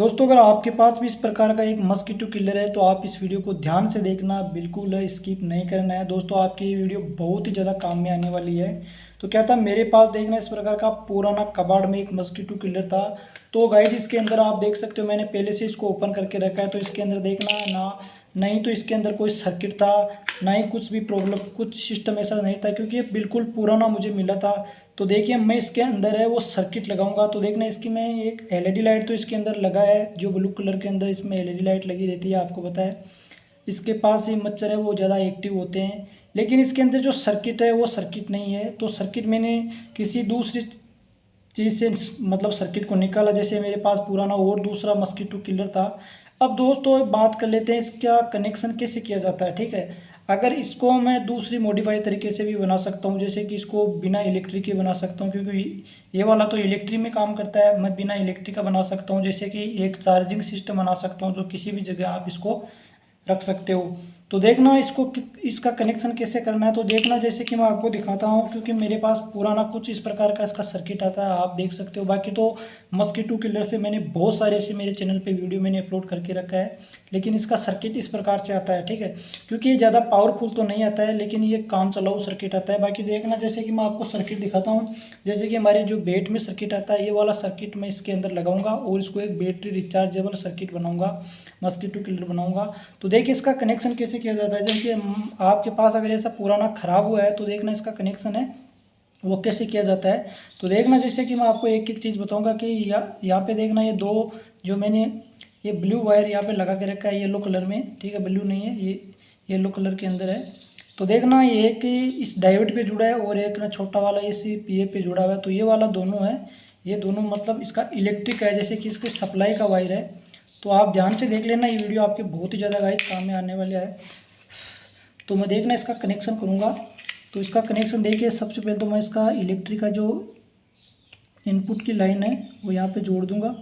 दोस्तों, अगर आपके पास भी इस प्रकार का एक मस्कीटो किलर है तो आप इस वीडियो को ध्यान से देखना, बिल्कुल स्किप नहीं करना है। दोस्तों, आपकी ये वीडियो बहुत ही ज़्यादा काम में आने वाली है। तो क्या था, मेरे पास देखना इस प्रकार का पुराना कबाड़ में एक मस्कीटो किलर था। तो गाइस, इसके अंदर आप देख सकते हो मैंने पहले से इसको ओपन करके रखा है। तो इसके अंदर देखना ना, नहीं तो इसके अंदर कोई सर्किट था, ना ही कुछ भी प्रॉब्लम, कुछ सिस्टम ऐसा नहीं था, क्योंकि ये बिल्कुल पुराना मुझे मिला था। तो देखिए, मैं इसके अंदर है वो सर्किट लगाऊंगा। तो देखना, इसकी मैं एक एलईडी लाइट तो इसके अंदर लगा है, जो ब्लू कलर के अंदर इसमें एलईडी लाइट लगी रहती है, आपको पता है। इसके पास ही मच्छर है वो ज़्यादा एक्टिव होते हैं, लेकिन इसके अंदर जो सर्किट है वो सर्किट नहीं है। तो सर्किट मैंने किसी दूसरी चीज़ से मतलब सर्किट को निकाला, जैसे मेरे पास पुराना और दूसरा मस्कीटो किलर था। अब दोस्तों, बात कर लेते हैं इसका कनेक्शन कैसे किया जाता है। ठीक है, अगर इसको मैं दूसरी मॉडिफाई तरीके से भी बना सकता हूँ, जैसे कि इसको बिना इलेक्ट्रिक के बना सकता हूँ, क्योंकि ये वाला तो इलेक्ट्रिक में काम करता है। मैं बिना इलेक्ट्रिक का बना सकता हूँ, जैसे कि एक चार्जिंग सिस्टम बना सकता हूँ, जो किसी भी जगह आप इसको रख सकते हो। तो देखना इसको इसका कनेक्शन कैसे करना है। तो देखना, जैसे कि मैं आपको दिखाता हूँ, क्योंकि मेरे पास पुराना कुछ इस प्रकार का इसका सर्किट आता है, आप देख सकते हो। बाकी तो मस्कीटो किलर से मैंने बहुत सारे ऐसे मेरे चैनल पे वीडियो मैंने अपलोड करके रखा है, लेकिन इसका सर्किट इस प्रकार से आता है। ठीक है, क्योंकि ये ज़्यादा पावरफुल तो नहीं आता है, लेकिन ये काम चलाऊ सर्किट आता है। बाकी देखना, जैसे कि मैं आपको सर्किट दिखाता हूँ, जैसे कि हमारे जो बेट में सर्किट आता है, ये वाला सर्किट मैं इसके अंदर लगाऊंगा और इसको एक बैटरी रिचार्जेबल सर्किट बनाऊंगा, मस्कीटो किलर बनाऊंगा। तो देखिए, इसका कनेक्शन कैसे किया जाता है। जैसे आपके पास अगर ऐसा पुराना ख़राब हुआ है, तो देखना इसका कनेक्शन है वो कैसे किया जाता है। तो देखना, जैसे कि मैं आपको एक एक चीज़ बताऊंगा कि यहाँ पे देखना, ये दो जो मैंने ये ब्लू वायर यहाँ पे लगा के रखा है येलो कलर में। ठीक है, ब्लू नहीं है, ये येलो कलर के अंदर है। तो देखना, ये एक इस डायोड पे जुड़ा है और एक ना छोटा वाला इसी पीए पे जुड़ा हुआ है। तो ये वाला दोनों है, ये दोनों मतलब इसका इलेक्ट्रिक है, जैसे कि इसके सप्लाई का वायर है। तो आप ध्यान से देख लेना, ये वीडियो आपके बहुत ही ज़्यादा गाइस काम में आने वाला है। तो मैं देखना इसका कनेक्शन करूँगा। तो इसका कनेक्शन देखिए, सबसे पहले तो मैं इसका इलेक्ट्रिक का जो इनपुट की लाइन है वो यहाँ पे जोड़ दूँगा।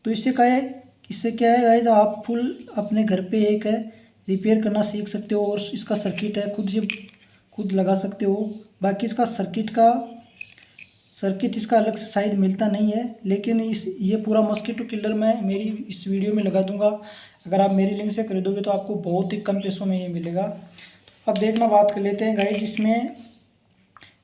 तो इससे क्या है गाइस, आप फुल अपने घर पे एक है रिपेयर करना सीख सकते हो, और इसका सर्किट है खुद लगा सकते हो। बाकी इसका सर्किट इसका अलग से शायद मिलता नहीं है, लेकिन ये पूरा मस्कीटो किलर मैं मेरी इस वीडियो में लगा दूंगा। अगर आप मेरी लिंक से खरीदोगे तो आपको बहुत ही कम पैसों में ये मिलेगा। तो अब देखना, बात कर लेते हैं गाइस, इसमें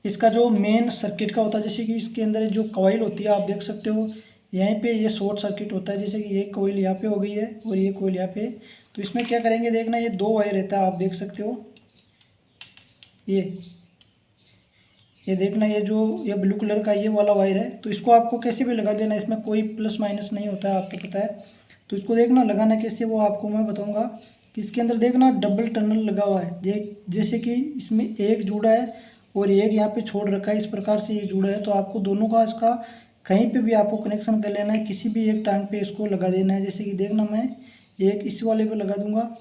इसका जो मेन सर्किट का होता है, जैसे कि इसके अंदर जो कॉइल होती है, आप देख सकते हो यहीं पे ये शॉर्ट सर्किट होता है। जैसे कि ये कॉइल यहाँ पे हो गई है और ये कॉइल यहाँ पे। तो इसमें क्या करेंगे, देखना ये दो वायर रहता है, आप देख सकते हो। ये देखना, ये ब्लू कलर का ये वाला वायर है। तो इसको आपको कैसे भी लगा देना, इसमें कोई प्लस माइनस नहीं होता है, आपको पता है। तो इसको देखना लगाना कैसे, वो आपको मैं बताऊंगा। कि इसके अंदर देखना डबल टनल लगा हुआ है, जैसे कि इसमें एक जुड़ा है और एक यहाँ पे छोड़ रखा है, इस प्रकार से ये जुड़ा है। तो आपको दोनों का इसका कहीं पे भी आपको कनेक्शन कर लेना है, किसी भी एक टांग पे इसको लगा देना है। जैसे कि देखना, मैं एक इस वाले पे लगा दूंगा,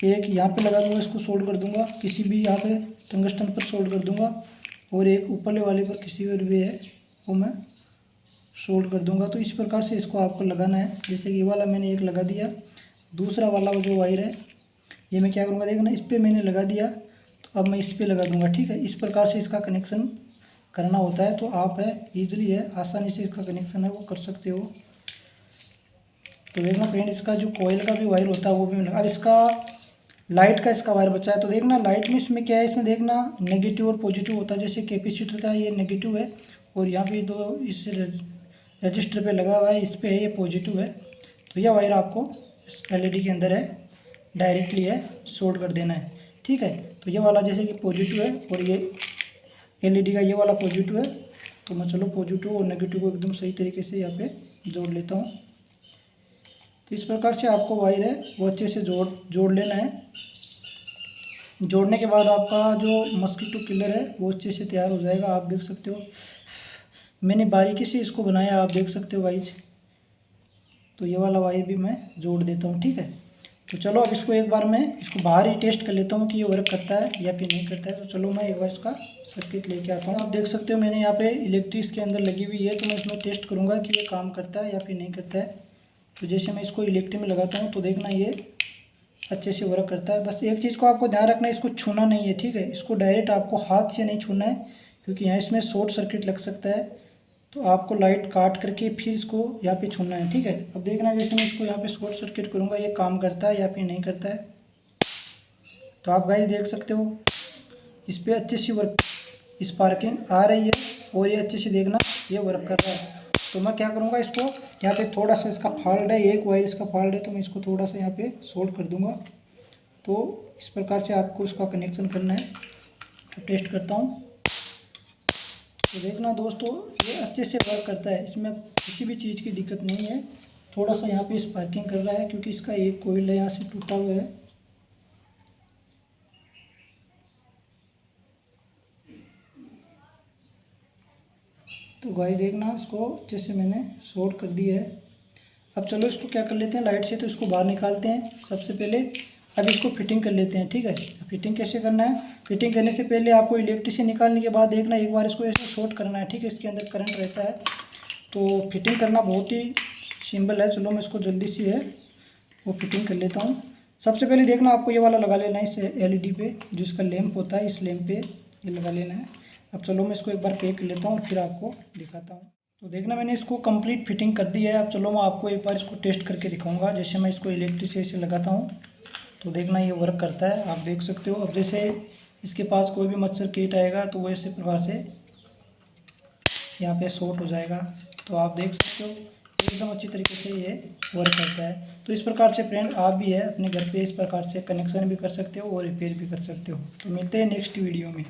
एक यहाँ पे लगा दूंगा, इसको सोल्ड कर दूंगा, किसी भी यहाँ पे टंगस्टन पर सोल्ड कर दूंगा, और एक ऊपरले वाले पर किसी और भी है वो मैं सोल्ड कर दूंगा। तो इस प्रकार से इसको आपको लगाना है। जैसे कि ये वाला मैंने एक लगा दिया, दूसरा वाला वो जो वायर है ये मैं क्या करूँगा, देखना इस पर मैंने लगा दिया, तो अब मैं इस पर लगा दूँगा। ठीक है, इस प्रकार से इसका कनेक्शन करना होता है। तो आप है ईजिली है आसानी से इसका कनेक्शन है वो कर सकते हो। तो देखना फ्रेंड, इसका जो कोयल का भी वायर होता है वो भी अब इसका लाइट का इसका वायर बचा है। तो देखना लाइट में इसमें क्या है, इसमें देखना नेगेटिव और पॉजिटिव होता है। जैसे कैपेसिटर का ये नेगेटिव है और यहाँ पे दो इस रजिस्टर पे लगा हुआ है, इस पे है ये पॉजिटिव है। तो यह वायर आपको इस एलईडी के अंदर है डायरेक्टली है शॉर्ट कर देना है। ठीक है, तो ये वाला जैसे कि पॉजिटिव है और ये एलईडी का ये वाला पॉजिटिव है। तो मैं चलो पॉजिटिव और नेगेटिव को एकदम सही तरीके से यहाँ पे जोड़ लेता हूँ। तो इस प्रकार से आपको वायर है वो अच्छे से जोड़ लेना है। जोड़ने के बाद आपका जो मस्कीटो किलर है वो अच्छे से तैयार हो जाएगा। आप देख सकते हो मैंने बारीकी से इसको बनाया, आप देख सकते हो गाइज। तो ये वाला वायर भी मैं जोड़ देता हूँ। ठीक है, तो चलो अब इसको एक बार मैं इसको बाहर ही टेस्ट कर लेता हूँ कि ये वर्क करता है या फिर नहीं करता है। तो चलो मैं एक बार इसका सर्किट लेके आता हूँ। आप देख सकते हो मैंने यहाँ पे इलेक्ट्रिक इसके अंदर लगी हुई है, तो मैं इसमें टेस्ट करूँगा कि ये काम करता है या फिर नहीं करता है। तो जैसे मैं इसको इलेक्ट्रिक में लगाता हूँ तो देखना ये अच्छे से वर्क करता है। बस एक चीज़ को आपको ध्यान रखना है, इसको छूना नहीं है। ठीक है, इसको डायरेक्ट आपको हाथ से नहीं छूना है, क्योंकि यहाँ इसमें शॉर्ट सर्किट लग सकता है। तो आपको लाइट काट करके फिर इसको यहाँ पे छूना है, ठीक है। अब देखना जैसे मैं इसको यहाँ पे शॉर्ट सर्किट करूँगा ये काम करता है या फिर नहीं करता है। तो आप गाइस देख सकते हो इस पर अच्छी सी वर्क स्पार्किंग आ रही है और ये अच्छे से देखना ये वर्क कर रहा है। तो मैं क्या करूँगा, इसको यहाँ पे थोड़ा सा इसका फॉल्ट है, एक वायर इसका फॉल्ट है, तो मैं इसको थोड़ा सा यहाँ पे शॉर्ट कर दूँगा। तो इस प्रकार से आपको इसका कनेक्शन करना है। तो टेस्ट करता हूँ। तो देखना दोस्तों ये अच्छे से वर्क करता है, इसमें किसी भी चीज़ की दिक्कत नहीं है। थोड़ा सा यहाँ पे स्पार्किंग कर रहा है क्योंकि इसका एक कोइल यहाँ से टूटा हुआ है। तो गाइस देखना इसको अच्छे से मैंने शॉर्ट कर दिया है। अब चलो इसको क्या कर लेते हैं लाइट से, तो इसको बाहर निकालते हैं सबसे पहले। अब इसको फिटिंग कर लेते हैं, ठीक है। फिटिंग कैसे करना है, फिटिंग करने से पहले आपको इलेक्ट्रिसिटी निकालने के बाद देखना एक बार इसको ऐसे शॉर्ट करना है, ठीक है। इसके अंदर करंट रहता है, तो फिटिंग करना बहुत ही सिंपल है। चलो मैं इसको जल्दी से है वो फिटिंग कर लेता हूँ। सबसे पहले देखना आपको ये वाला लगा लेना है इस LED पे, जो इसका लैंप होता है, इस लैंप पे ये लगा लेना है। अब चलो मैं इसको एक बार पे कर लेता हूँ फिर आपको दिखाता हूँ। तो देखना मैंने इसको कंप्लीट फिटिंग कर दी है। अब चलो मैं आपको एक बार इसको टेस्ट करके दिखाऊंगा। जैसे मैं इसको इलेक्ट्रिसिटी से लगाता हूँ तो देखना ये वर्क करता है, आप देख सकते हो। अब जैसे इसके पास कोई भी मच्छर कीट आएगा तो वो इसी प्रकार से यहाँ पे शॉर्ट हो जाएगा। तो आप देख सकते हो एकदम अच्छी तरीके से ये वर्क करता है। तो इस प्रकार से फ्रेंड आप भी है अपने घर पे इस प्रकार से कनेक्शन भी कर सकते हो और रिपेयर भी कर सकते हो। तो मिलते हैं नेक्स्ट वीडियो में।